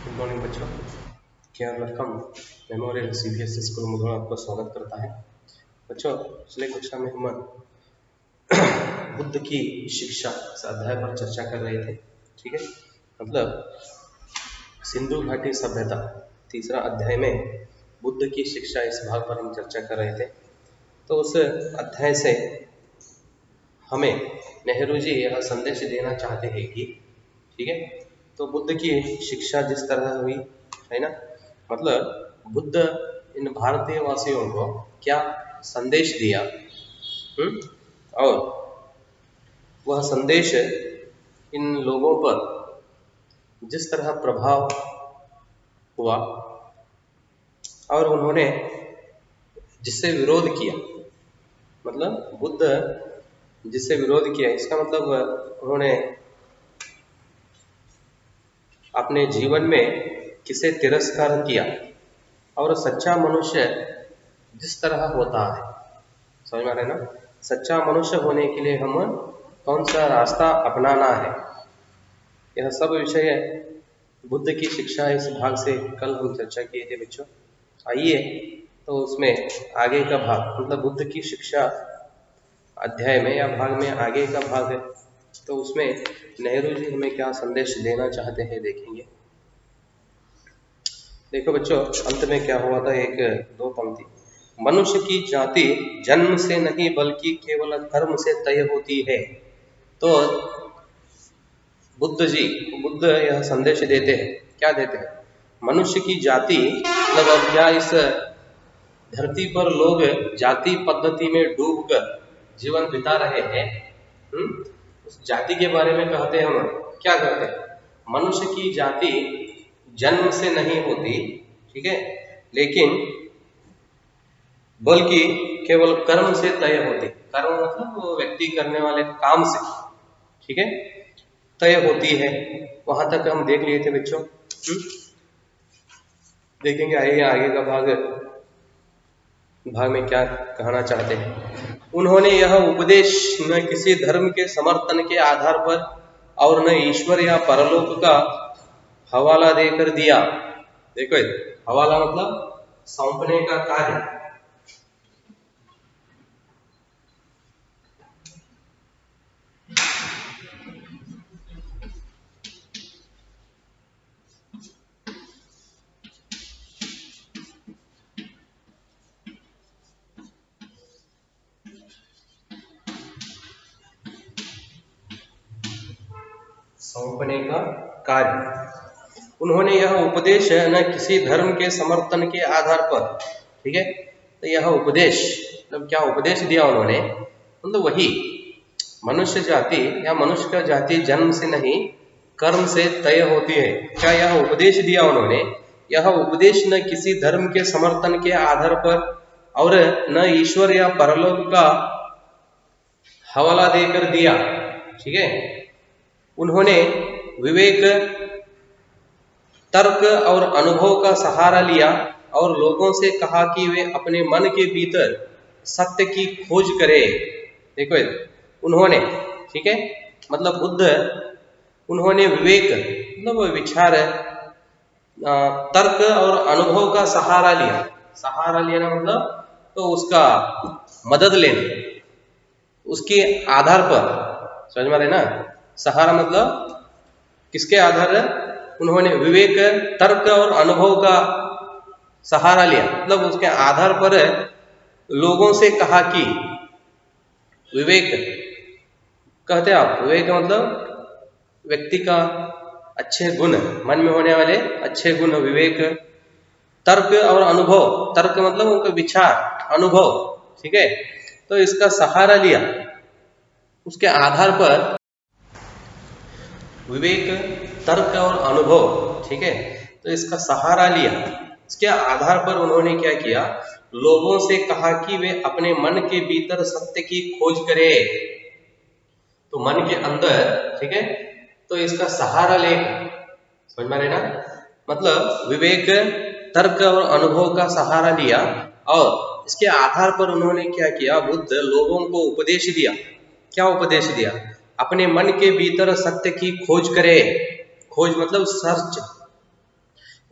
Good morning बच्चों। Care welcome memorial CBSE school Mudhol आपका स्वागत करता है। बच्चों, पिछले कक्षा में हम बुद्ध की शिक्षा इस अध्याय पर चर्चा कर रहे थे। ठीक है, मतलब सिंधु घाटी सभ्यता तीसरा अध्याय में बुद्ध की शिक्षा इस भाग पर हम चर्चा कर रहे थे। तो उस अध्याय से हमें नेहरू जी यह संदेश देना चाहते हैं कि ठीक है, तो बुद्ध की शिक्षा जिस तरह हुई है ना, मतलब बुद्ध इन भारतीय वासियों को क्या संदेश दिया, और वह संदेश इन लोगों पर जिस तरह प्रभाव हुआ और उन्होंने जिससे विरोध किया, मतलब बुद्ध जिससे विरोध किया इसका मतलब उन्होंने अपने जीवन में किसे तिरस्कार किया। और सच्चा मनुष्य जिस तरह होता है, समझ में आ रहा है ना, सच्चा मनुष्य होने के लिए हम कौन सा रास्ता अपनाना है, यह सब विषय बुद्ध की शिक्षा इस भाग से कल हम चर्चा किए थे बच्चों। आइए तो उसमें आगे का भाग, मतलब बुद्ध की शिक्षा अध्याय में या भाग में आगे का भाग है, तो उसमें नेहरू जी हमें क्या संदेश देना चाहते हैं देखेंगे। देखो बच्चों, अंत में क्या हुआ था, एक दो पंक्ति, मनुष्य की जाति जन्म से नहीं बल्कि केवल कर्म से तय होती है। तो बुद्ध यह संदेश देते हैं, क्या देते हैं, मनुष्य की जाति, मतलब अब क्या इस धरती पर लोग जाति पद्धति में डूबकर जीवन बिता रहे हैं, उस जाति के बारे में कहते हैं। हम क्या कहते हैं, मनुष्य की जाति जन्म से नहीं होती, ठीक है, लेकिन बल्कि केवल कर्म से तय होती। कर्म मतलब वो व्यक्ति करने वाले काम से, ठीक है, तय होती है। वहां तक हम देख लिए थे बच्चों। देखेंगे आगे का भाग में क्या कहना चाहते हैं। उन्होंने यह उपदेश न किसी धर्म के समर्थन के आधार पर और न ईश्वर या परलोक का हवाला देकर दिया। देखो, हवाला मतलब सौंपने का कार्य, सौंपने का कार्य। उन्होंने यह उपदेश न किसी धर्म के समर्थन के आधार पर, ठीक है, तो यह उपदेश मतलब क्या उपदेश दिया उन्होंने, मतलब वही मनुष्य जाति या मनुष्य का जाति जन्म से नहीं कर्म से तय होती है। क्या यह उपदेश दिया उन्होंने, यह उपदेश न किसी धर्म के समर्थन के आधार पर और न ईश्वर या परलोक का हवाला देकर दिया, ठीक है। उन्होंने विवेक, तर्क और अनुभव का सहारा लिया और लोगों से कहा कि वे अपने मन के भीतर सत्य की खोज करें। देखो, उन्होंने, ठीक है, मतलब बुद्ध, उन्होंने विवेक मतलब विचार, तर्क और अनुभव का सहारा लिया। सहारा लेना मतलब तो उसका मदद लेना, उसके आधार पर, समझ में आ रहे ना, सहारा मतलब किसके आधार, उन्होंने विवेक, तर्क और अनुभव का सहारा लिया, मतलब उसके आधार पर लोगों से कहा कि विवेक कहते हैं आप, विवेक मतलब व्यक्ति का अच्छे गुण, मन में होने वाले अच्छे गुण विवेक। तर्क और अनुभव, तर्क मतलब उनका विचार, अनुभव, ठीक है, तो इसका सहारा लिया, उसके आधार पर विवेक, तर्क और अनुभव, ठीक है, तो इसका सहारा लिया। इसके आधार पर उन्होंने क्या किया, लोगों से कहा कि वे अपने मन के भीतर सत्य की खोज करें। तो मन के अंदर, ठीक है, तो इसका सहारा लेकर, समझ में आ रहे ना, मतलब विवेक, तर्क और अनुभव का सहारा लिया और इसके आधार पर उन्होंने क्या किया, बुद्ध लोगों को उपदेश दिया। क्या उपदेश दिया, अपने मन के भीतर सत्य की खोज करे। खोज मतलब सर्च,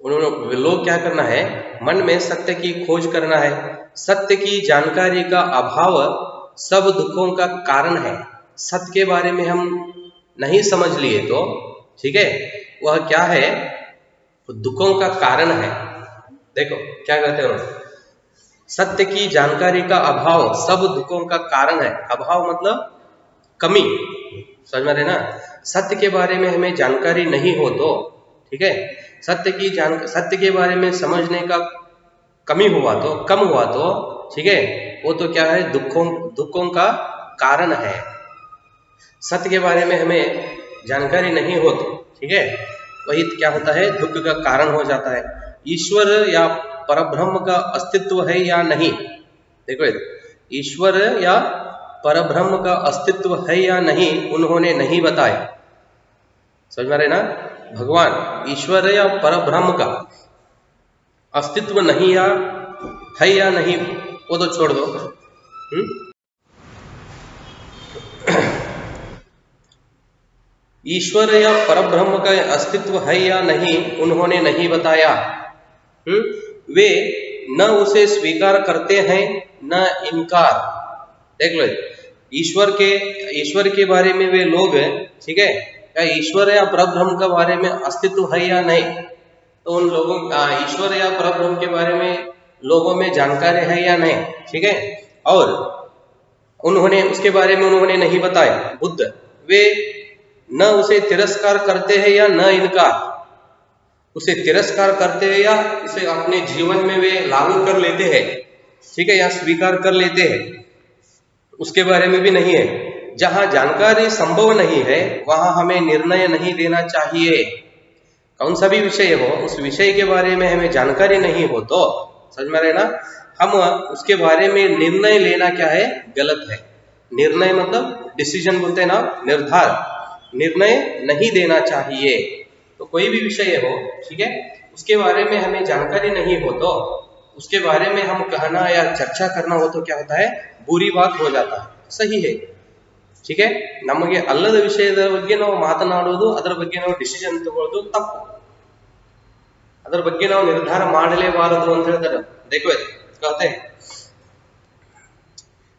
उन्होंने लोग क्या करना है, मन में सत्य की खोज करना है। सत्य की जानकारी का अभाव सब दुखों का कारण है। सत्य के बारे में हम नहीं समझ लिए तो ठीक है, वह क्या है, दुखों का कारण है। देखो क्या कहते हैं उन्होंने, सत्य की जानकारी का अभाव सब दुखों का कारण है। अभाव मतलब कमी, समझ में रहे ना। सत्य के बारे में हमें जानकारी नहीं हो तो ठीक है, सत्य के बारे में समझने का कमी हुआ तो, कम हुआ तो ठीक है, वो तो क्या है, दुखों का कारण है। सत्य के बारे में हमें जानकारी नहीं हो तो ठीक है, वही क्या होता है, दुख का कारण हो जाता है। ईश्वर या परब्रह्म का अस्तित्व है या नहीं, देखो ईश्वर या परब्रह्म का अस्तित्व है या नहीं उन्होंने नहीं बताया। समझ में रहे ना, भगवान ईश्वर या परब्रह्म का अस्तित्व नहीं या नहीं वो तो छोड़ दो। ईश्वर या परब्रह्म का अस्तित्व है या नहीं उन्होंने नहीं बताया। वे न उसे स्वीकार करते हैं न इनकार। देख लो, ईश्वर के बारे में वे लोग ठीक है, क्या ईश्वर या परब्रह्म के बारे में अस्तित्व है या नहीं, तो उन लोगों ईश्वर या परब्रह्म के बारे में लोगों में जानकारी है या नहीं, ठीक है, और उन्होंने उसके बारे में उन्होंने नहीं बताया। बुद्ध वे न उसे तिरस्कार करते हैं या न इनकार, उसे तिरस्कार करते हैं या उसे अपने जीवन में वे लागू कर लेते हैं, ठीक है, या स्वीकार कर लेते हैं, उसके बारे में भी नहीं है। जहां जानकारी संभव नहीं है वहां हमें निर्णय नहीं देना चाहिए। कौन सा भी विषय हो, उस विषय के बारे में हमें जानकारी नहीं हो तो, समझ में रहे ना, हम उसके बारे में निर्णय लेना क्या है, गलत है। निर्णय मतलब डिसीजन बोलते हैं ना, निर्णय नहीं देना चाहिए। तो कोई भी विषय हो ठीक है, उसके बारे में हमें जानकारी नहीं हो तो उसके बारे में हम कहना या चर्चा करना हो तो क्या होता है, बुरी बात हो जाता है। सही है ठीक है, ನಮಗೆ ಅಲ್ಲದ ವಿಷಯದ ಬಗ್ಗೆ ನಾವು ಮಾತನಾಡುವುದು, ಅದರ ಬಗ್ಗೆ ನಾವು ಡಿಸಿಷನ್ ತಗೊಳ್ಳೋದು ತಪ್ಪು, ಅದರ ಬಗ್ಗೆ ನಾವು ನಿರ್ಧಾರ ಮಾಡಲೇಬಾರದು ಅಂತ ಹೇಳ್ತಾರೆ। देखो कहते हैं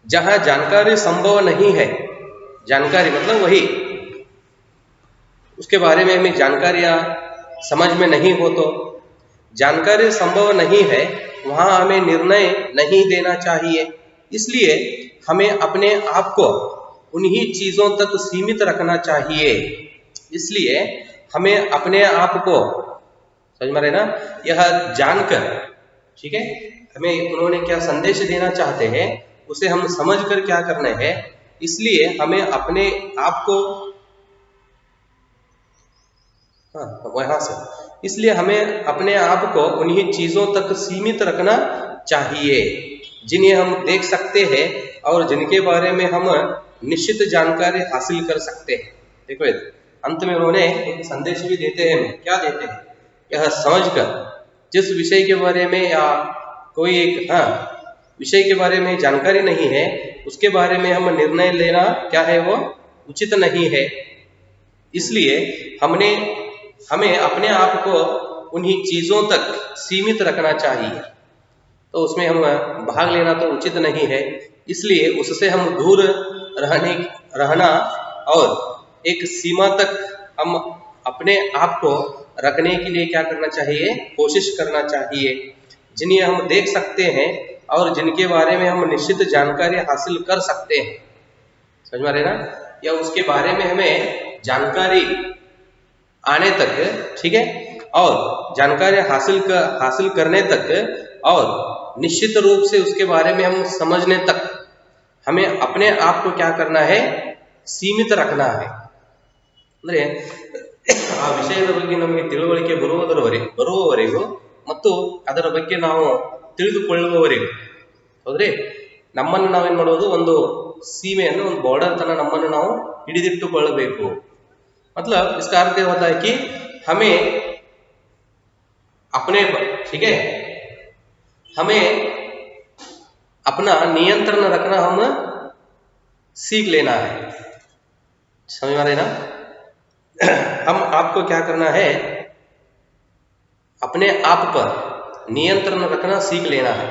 जहां जानकारी संभव नहीं है, जानकारी मतलब वही उसके बारे में हमें जानकारियां समझ में नहीं हो तो, जानकारी संभव नहीं है वहां हमें निर्णय नहीं देना चाहिए। इसलिए हमें अपने आप को उन्हीं चीजों तक सीमित रखना चाहिए। इसलिए हमें अपने आप को, समझ में रहे ना, यह जानकर ठीक है, हमें उन्होंने क्या संदेश देना चाहते हैं उसे हम समझकर क्या करना है। इसलिए हमें अपने आप को वहां से, इसलिए हमें अपने आप को उन्हीं चीजों तक सीमित रखना चाहिए जिन्हें हम देख सकते हैं और जिनके बारे में हम निश्चित जानकारी हासिल कर सकते हैं। देखो अंत में उन्होंने एक संदेश भी देते हैं, क्या देते हैं, यह समझकर जिस विषय के बारे में या कोई एक विषय के बारे में जानकारी नहीं है उसके बारे में हम निर्णय लेना क्या है, वो उचित नहीं है। इसलिए हमें अपने आप को उन्हीं चीजों तक सीमित रखना चाहिए, तो उसमें हम भाग लेना तो उचित नहीं है। इसलिए उससे हम दूर रहना और एक सीमा तक हम अपने आप को रखने के लिए क्या करना चाहिए, कोशिश करना चाहिए, जिन्हें हम देख सकते हैं और जिनके बारे में हम निश्चित जानकारी हासिल कर सकते हैं। समझ में रहे ना, या उसके बारे में हमें जानकारी आने तक ठीक है, और जानकारी हासिल करने तक और निश्चित रूप से उसके बारे में हम समझने तक हमें अपने आप को क्या करना है, सीमित रखना है। ಅಂದ್ರೆ ಆ ವಿಷಯದ ಬಗ್ಗೆ ನಮಗೆ ತಿಳುವಳಿಕೆ ಬರುವವರೆಗೂ ಮತ್ತು ಅದರ ಬಗ್ಗೆ ನಾವು ತಿಳಿದುಕೊಳ್ಳುವವರೆಗೂ, ಹೌದ್ರಿ, ನಮ್ಮನ್ನು ನಾವೇನ್ ಮಾಡೋದು, ಒಂದು ಸೀಮೆಯನ್ನು, ಒಂದು ಬಾರ್ಡರ್ ತನ ನಮ್ಮನ್ನು ನಾವು ಹಿಡಿದಿಟ್ಟುಕೊಳ್ಳಬೇಕು। मतलब इसका अर्थ ये होता है कि हमें अपने ठीक है, हमें अपना नियंत्रण रखना हम सीख लेना है। समझ में आ रहे ना, हम आपको क्या करना है, अपने आप पर नियंत्रण रखना सीख लेना है।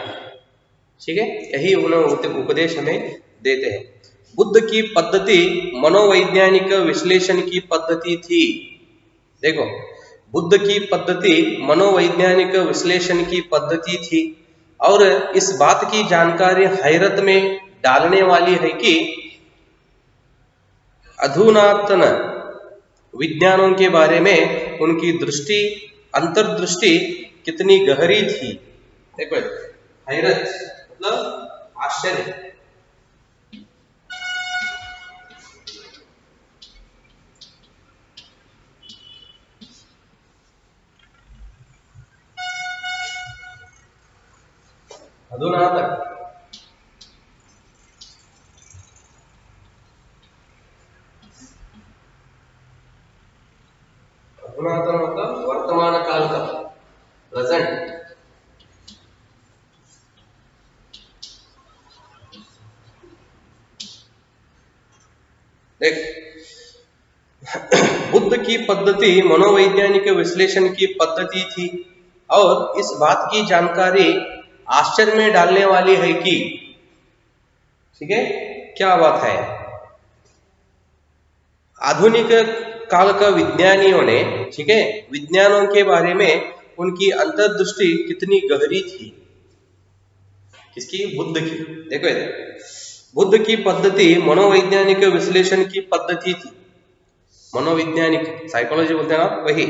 ठीक है, यही उन्होंने उपदेश हमें देते हैं। बुद्ध की पद्धति मनोवैज्ञानिक विश्लेषण की पद्धति थी। देखो, बुद्ध की पद्धति मनोवैज्ञानिक विश्लेषण की पद्धति थी और इस बात की जानकारी हैरत में डालने वाली है कि अधुनातन विज्ञानों के बारे में उनकी दृष्टि, अंतर्दृष्टि कितनी गहरी थी। देखो, हैरत मतलब आश्चर्य। अधुनातन अधुनातन मतलब वर्तमान काल का, प्रेजेंट। देख, बुद्ध की पद्धति मनोवैज्ञानिक विश्लेषण की पद्धति थी और इस बात की जानकारी आश्चर्य में डालने वाली है कि, ठीक है, क्या बात है, आधुनिक काल का विज्ञानियों ने, ठीक है, विज्ञानों के बारे में उनकी अंतर्दृष्टि कितनी गहरी थी। किसकी? बुद्ध की। देखो, बुद्ध की पद्धति मनोवैज्ञानिक विश्लेषण की पद्धति थी। मनोवैज्ञानिक, साइकोलॉजी बोलते हैं ना, वही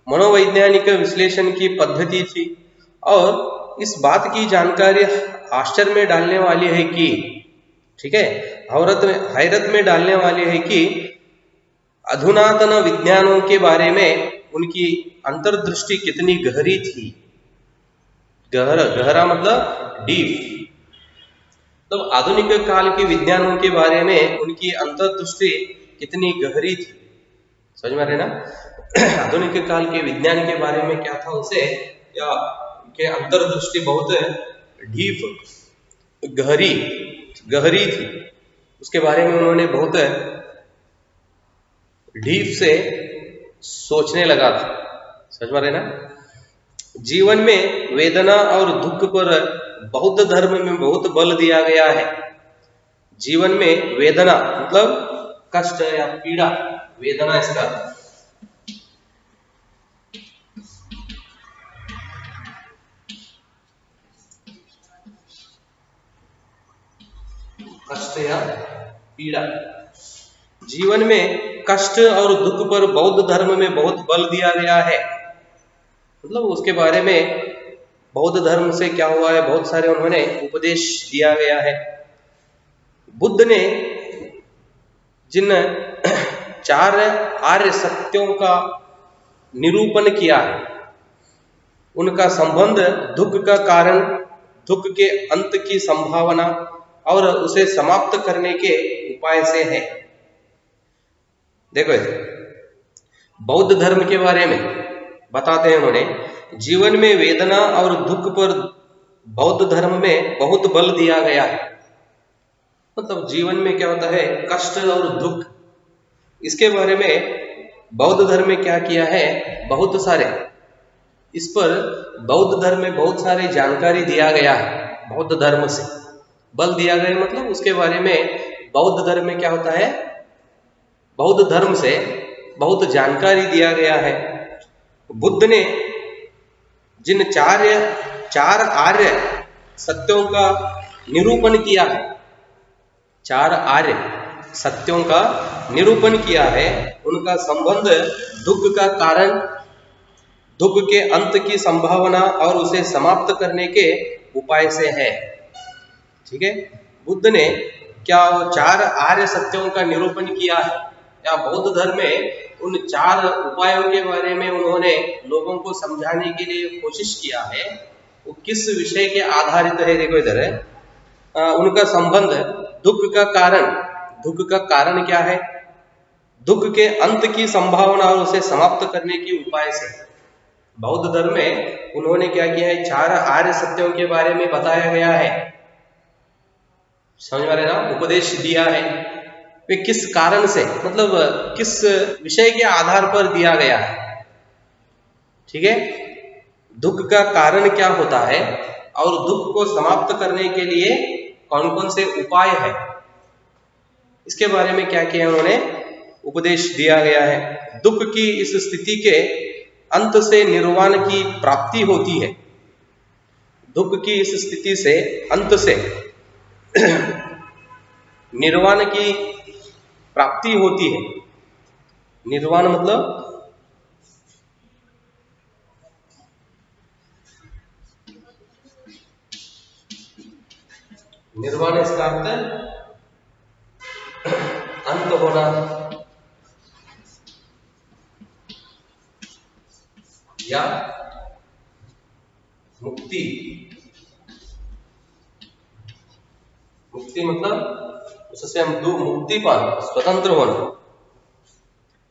मनोवैज्ञानिक विश्लेषण की पद्धति थी और इस बात की जानकारी आश्चर्य में डालने वाली है कि, ठीक है, हैरत में डालने वाली है कि अधुनातन विज्ञानों के बारे में उनकी अंतर्दृष्टि कितनी गहरी थी। गहरा मतलब डीप। तो आधुनिक काल के विज्ञानों के बारे में उनकी अंतर्दृष्टि कितनी गहरी थी। समझ में आ रहे ना? आधुनिक काल के विज्ञान के बारे में क्या था उसे, या के अंतर्दृष्टि बहुत डीप, गहरी थी। उसके बारे में उन्होंने बहुत डीप से सोचने लगा था। समझ में आ रहे ना? जीवन में वेदना और दुख पर बौद्ध धर्म में बहुत बल दिया गया है। जीवन में वेदना मतलब कष्ट या पीड़ा, वेदना इसका कष्ट या पीड़ा। जीवन में कष्ट और दुख पर बौद्ध धर्म में बहुत बल दिया गया है। मतलब उसके बारे में बौद्ध धर्म से क्या हुआ है, बहुत सारे उन्होंने उपदेश दिया गया है। बुद्ध ने जिन 4 आर्य सत्यों का निरूपण किया है, उनका संबंध दुख का कारण, दुख के अंत की संभावना और उसे समाप्त करने के उपाय से है। देखो, बौद्ध धर्म के बारे में बताते हैं उन्होंने, जीवन में वेदना और दुख पर बौद्ध धर्म में बहुत बल दिया गया है। मतलब जीवन में क्या होता है, कष्ट और दुख, इसके बारे में बौद्ध धर्म में क्या किया है, बहुत सारे इस पर बौद्ध धर्म में बहुत सारी जानकारी दिया गया है। बौद्ध धर्म से बल दिया गया मतलब उसके बारे में बौद्ध धर्म में क्या होता है, बौद्ध धर्म से बहुत जानकारी दिया गया है। बुद्ध ने जिन 4 आर्य सत्यों का निरूपण किया है, 4 आर्य सत्यों का निरूपण किया है, उनका संबंध दुख का कारण, दुख के अंत की संभावना और उसे समाप्त करने के उपाय से है। ठीक है, बुद्ध ने क्या 4 आर्य सत्यों का निरूपण किया है, या बौद्ध धर्म में उन 4 उपायों के बारे में उन्होंने लोगों को समझाने के लिए कोशिश किया है। वो किस विषय के आधारित है, देखो इधर है, उनका संबंध दुख का कारण क्या है, दुख के अंत की संभावना और उसे समाप्त करने के उपाय से। बौद्ध धर्म में उन्होंने क्या किया है, 4 आर्य सत्यों के बारे में बताया गया है। समझ में आ रहे ना? उपदेश दिया है, वे किस कारण से, मतलब किस विषय के आधार पर दिया गया है। ठीक है, दुख का कारण क्या होता है और दुख को समाप्त करने के लिए कौन कौन से उपाय है, इसके बारे में क्या किया उन्होंने, उपदेश दिया गया है। दुख की इस स्थिति के अंत से निर्वाण की प्राप्ति होती है। दुख की इस स्थिति से अंत से निर्वाण की प्राप्ति होती है। निर्वाण मतलब निर्वाण, इसका अर्थ अंत होना या मुक्ति। मुक्ति मतलब उससे हम मुक्ति पाना, स्वतंत्र होना।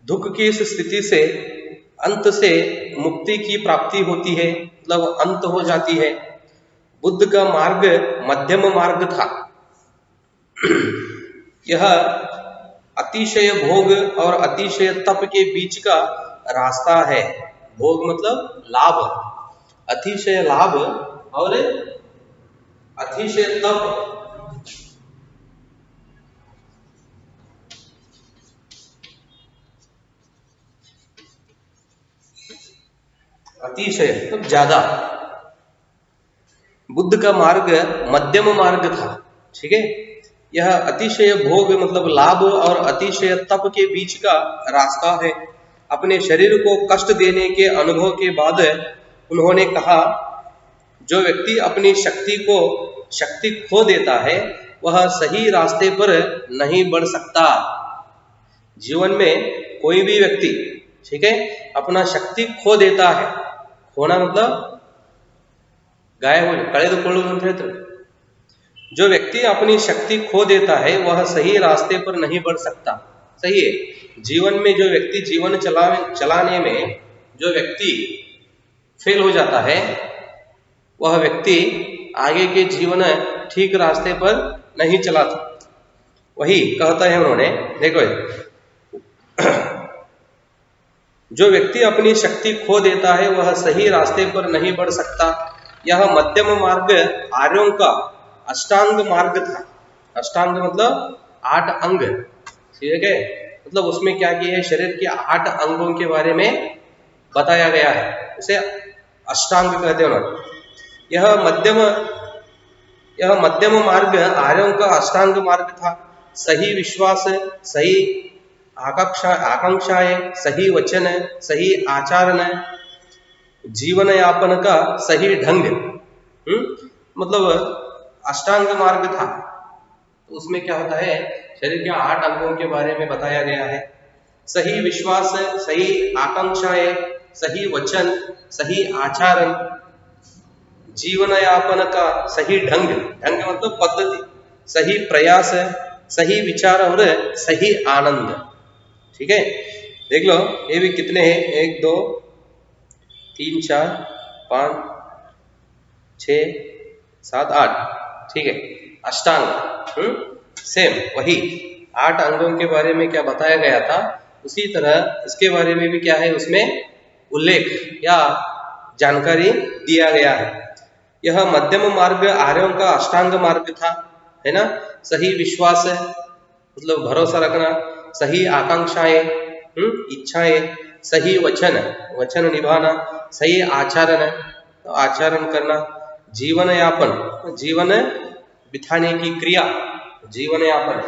दुख की इस स्थिति से अंत से मुक्ति की प्राप्ति होती है, मतलब अंत हो जाती है। बुद्ध का मार्ग मध्यम मार्ग था। यह अतिशय भोग और अतिशय तप के बीच का रास्ता है। भोग मतलब लाभ, अतिशय लाभ और अतिशय तप। अतिशय मतलब ज्यादा। बुद्ध का मार्ग मध्यम मार्ग था, ठीक है। यह अतिशय भोग मतलब लाभ और अतिशय तप के बीच का रास्ता है। अपने शरीर को कष्ट देने के अनुभव के बाद उन्होंने कहा, जो व्यक्ति अपनी शक्ति खो देता है वह सही रास्ते पर नहीं बढ़ सकता। जीवन में कोई भी व्यक्ति, ठीक है, अपना शक्ति खो देता है। खोना मतलब गायब हो, कಳೆದುಕೊಳ್ಳುವುದು ಅಂತ ಹೇಳ್ತಾರೆ। जो व्यक्ति अपनी शक्ति खो देता है वह सही रास्ते पर नहीं बढ़ सकता। सही है। जीवन में जो व्यक्ति जीवन चलाने में जो व्यक्ति फेल हो जाता है वह व्यक्ति आगे के जीवन ठीक रास्ते पर नहीं चलाता। वही कहता है उन्होंने, देखो, जो व्यक्ति अपनी शक्ति खो देता है वह सही रास्ते पर नहीं बढ़ सकता। यह मध्यम मार्ग आर्यों का अष्टांग मार्ग था। अष्टांग मतलब 8 अंग, ठीक है। मतलब उसमें क्या किया है, शरीर के 8 अंगों के बारे में बताया गया है, उसे अष्टांग कहते हैं। यह मध्यम मार्ग आर्यों का अष्टांग मार्ग था। सही विश्वास, सही आकांक्षाएं, सही वचन, सही आचरण, जीवन यापन का सही ढंग। मतलब अष्टांग मार्ग था तो उसमें क्या होता है, शरीर के 8 अंगों के बारे में बताया गया है। सही विश्वास, सही आकांक्षाएं, सही वचन, सही आचरण, जीवन यापन का सही ढंग मतलब पद्धति, सही प्रयास, सही विचार और सही आनंद। ठीक है, देख लो ये भी कितने हैं, 1 2 3 4 5 6 7 8, ठीक है, अष्टांग। सेम वही 8 अंगों के बारे में क्या बताया गया था, उसी तरह इसके बारे में भी क्या है, उसमें उल्लेख या जानकारी दिया गया है। यह मध्यम मार्ग आर्यों का अष्टांग मार्ग था, है ना। सही विश्वास है मतलब भरोसा रखना, सही आकांक्षाएं, इच्छाएं, सही वचन निभाना, सही आचरण आचरण करना, जीवन यापन जीवन बिताने की क्रिया, जीवन यापन।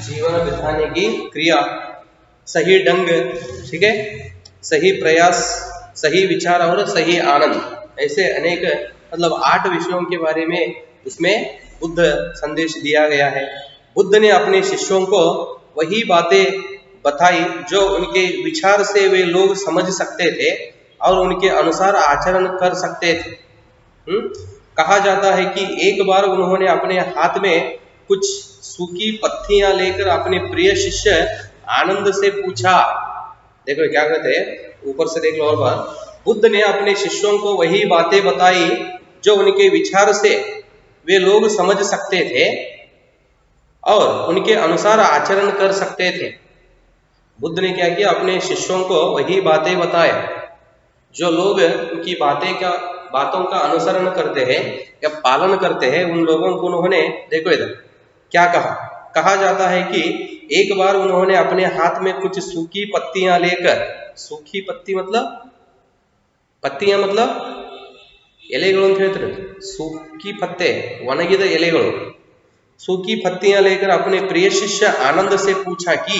जीवन बिताने की क्रिया, सही ढंग, ठीक है, सही प्रयास, सही विचार और सही आनंद, ऐसे अनेक मतलब 8 विषयों के बारे में उसमें बुद्ध संदेश दिया गया है। बुद्ध ने अपने शिष्यों को वही बातें बताई जो उनके विचार से वे लोग समझ सकते थे और उनके अनुसार आचरण कर सकते थे। कहा जाता है कि एक बार उन्होंने अपने हाथ में कुछ सूखी पत्तियां लेकर अपने प्रिय शिष्य आनंद से पूछा। देखो क्या कहते हैं, ऊपर से देख लो और बार, बुद्ध ने अपने शिष्यों को वही बातें बताई जो उनके विचार से वे लोग समझ सकते थे और उनके अनुसार आचरण कर सकते थे। बुद्ध ने क्या किया, अपने शिष्यों को वही बातें बताए जो लोग उनकी बातों का अनुसरण करते हैं या पालन करते हैं। उन लोगों को उन्होंने, देखो इधर क्या कहा जाता है कि एक बार उन्होंने अपने हाथ में कुछ सूखी पत्तियां लेकर, सूखी पत्ती मतलब ಪತ್ತಿಯ मतलब ಎಲೆಗಳು ಅಂತ ಹೇಳ್ತಾರೆ, सूखी पत्ते ಒಣಗಿದ ಎಲೆಗಳು, सूखी पत्तियां लेकर अपने प्रिय शिष्य आनंद से पूछा कि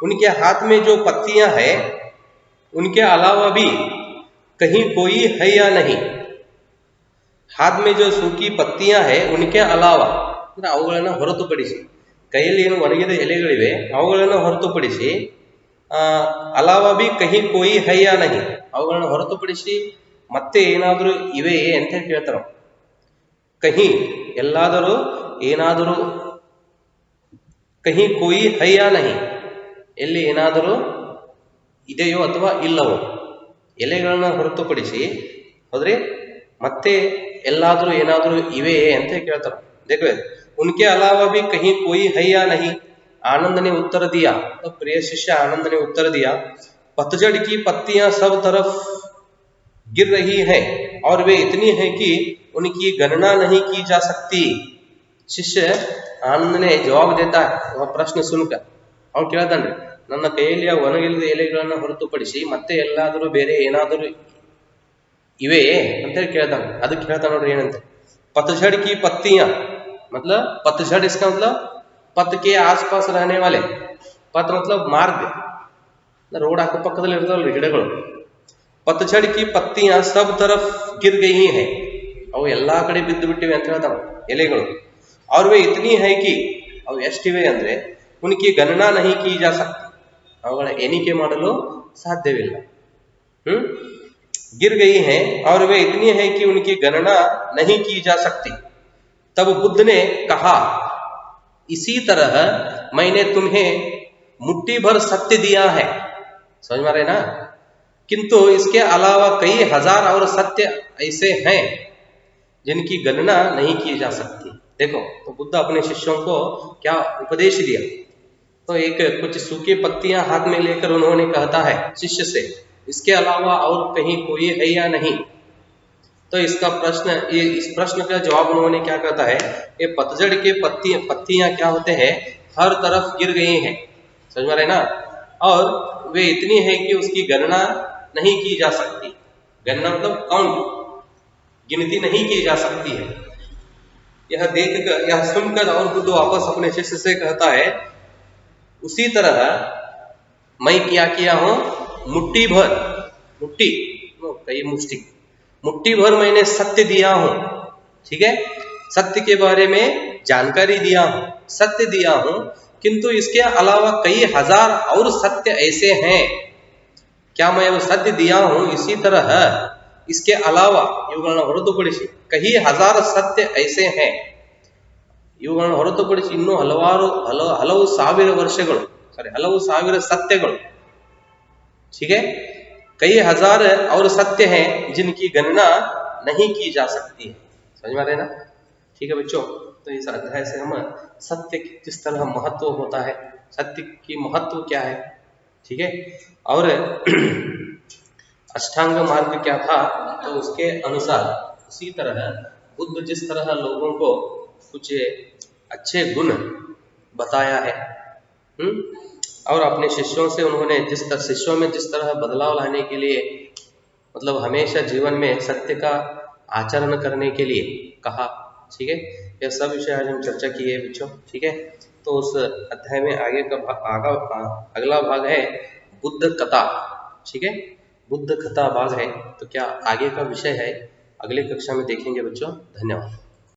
उनके हाथ में जो पत्तियां है उनके अलावा भी कहीं कोई है या नहीं। हाथ में जो सूखी पत्तियां है उनके अलावा ಅಂದ್ರೆ ಅವುಗಳನ್ನು ಹೊರತುಪಡಿಸಿ, ಕೈಯಲ್ಲಿ ಏನು ಒಣಗಿದ ಎಲೆಗಳಿವೆ ಅವುಗಳನ್ನು ಹೊರತುಪಡಿಸಿ, ಅಲಾವಾ ಬಿ ಕಹಿ ಕೋಯಿ ಹೈ ಯಾ ನಹಿ, ಅವುಗಳನ್ನು ಹೊರತುಪಡಿಸಿ ಮತ್ತೆ ಏನಾದರೂ ಇವೆಯೇ ಅಂತ ಕೇಳ್ತಾರ. ಕಹಿ ಎಲ್ಲಾದರೂ ಏನಾದರೂ, ಕಹಿ ಕೋಯಿ ಹೈ ಯಾ ನಹಿ ಎಲ್ಲಿ ಏನಾದರೂ ಇದೆಯೋ ಅಥವಾ ಇಲ್ಲವೋ, ಎಲೆಗಳನ್ನ ಹೊರತುಪಡಿಸಿ ಹೋದ್ರೆ ಮತ್ತೆ ಎಲ್ಲಾದರೂ ಏನಾದರೂ ಇವೆಯೇ ಅಂತ ಕೇಳ್ತಾರ. देखो उनके अलावा भी कहीं कोई है या नहीं। आनंद ने उत्तर दिया, तो प्रिय शिष्य आनंद ने उत्तर दिया, पतझड़ की पत्तियां सब तरफ गिर रही है और वे इतनी है कि उनकी गणना नहीं की जा सकती। शिष्य आनंद ने जवाब देता है वह प्रश्न सुनकर, और ಕೇಳ್ತಾನೆ, ನನ್ನ ಕೈಯಲ್ಲಿ ಒಣಗಿದ ಎಲೆಗಳನ್ನು ಹೊರತುಪಡಿಸಿ ಮತ್ತೆ ಎಲ್ಲಾದರೂ ಬೇರೆ ಏನಾದರೂ ಇವೆಯೇ ಅಂತ ಕೇಳ್ತಾನೆ. ಅದಕ್ಕೆ ಕೇಳ್ತಾನೆ ನೋಡ್ರಿ ಏನಂತ, पतझड़ की पत्तियां मतलब पतझड़, इसका मतलब पत के आसपास रहने वाले, पत मतलब मार्ग, रोड अಕ್ಕಪಕ್ಕದಲ್ಲಿ ಇರ್ತಾವಲ್ರಿ ಗಿಡಗಳು. पतझड़ की पत्तियां सब तरफ गिर गई हैं, ಅವು ಎಲ್ಲಾ ಕಡೆ ಬಿದ್ದು ಬಿಟ್ಟಿವೆ ಅಂತ ಹೇಳ್ತಾವ ಎಲೆಗಳು. और वे इतनी है कि ಅವು ಎಷ್ಟಿವೆ ಅಂದ್ರೆ उनकी गणना नहीं की जा सकती, ಅವುಗಳ ಎಣಿಕೆ ಮಾಡಲು ಸಾಧ್ಯವಿಲ್ಲ. गिर गई हैं और वे इतनी है कि उनकी गणना नहीं की जा सकती। तब बुद्ध ने कहा, इसी तरह मैंने तुम्हें मुट्ठी भर सत्य दिया है, समझ में आ रहे ना, किंतु इसके अलावा कई हजार और सत्य ऐसे हैं जिनकी गणना नहीं की जा सकती। देखो तो बुद्ध अपने शिष्यों को क्या उपदेश दिया, तो एक कुछ सूखी पत्तियां हाथ में लेकर उन्होंने कहता है शिष्य से, इसके अलावा और कहीं कोई है या नहीं। तो इसका प्रश्न, इस प्रश्न का जवाब उन्होंने क्या कहता है, ये पतझड़ के पत्तियां क्या होते हैं, हर तरफ गिर गई हैं, समझ में रहे ना, और वे इतनी है कि उसकी गणना नहीं की जा सकती। गणना मतलब काउंट, गिनती नहीं की जा सकती है। यह देखकर, यह सुनकर और बुद्ध वापस अपने शिष्य से कहता है, उसी तरह मैं क्या किया हूं, मुट्ठी भर, मुट्ठी कई मुष्टि, मुट्ठी भर मैंने सत्य दिया हूं, ठीक है, सत्य के बारे में जानकारी दिया हूं, सत्य दिया हूं, किंतु इसके अलावा कई हजार और सत्य ऐसे हैं। क्या मैं वो सत्य दिया हूं, इसी तरह इसके अलावा ಇವುಗಳನ್ನು ಹೊರತುಪಡಿಸಿ कई हजार सत्य ऐसे हैं, ಇವುಗಳನ್ನು ಹೊರತುಪಡಿಸಿ ಇನ್ನೂ ಹಲವು ಸಾವಿರ ವರ್ಷಗಳು, ಹಲವು ಸಾವಿರ ಸತ್ಯಗಳು, ठीक है, कई हजार और सत्य हैं जिनकी गणना नहीं की जा सकती है। समझ में आ रहे ना, ठीक है बच्चों। तो इस अध्याय से हम सत्य किस तरह महत्व होता है, सत्य की महत्व क्या है, ठीक है, और अष्टांग मार्ग क्या था, तो उसके अनुसार उसी तरह बुद्ध जिस तरह लोगों को कुछ अच्छे गुण बताया है, और अपने शिष्यों से उन्होंने शिष्यों में जिस तरह बदलाव लाने के लिए, मतलब हमेशा जीवन में सत्य का आचरण करने के लिए कहा, ठीक है, यह सब विषय आज हम चर्चा किए बच्चों, ठीक है। तो उस अध्याय में आगे का अगला भाग है बुद्ध कथा, ठीक है, बुद्ध कथा भाग है। तो क्या आगे का विषय है, अगले कक्षा में देखेंगे बच्चों। धन्यवाद।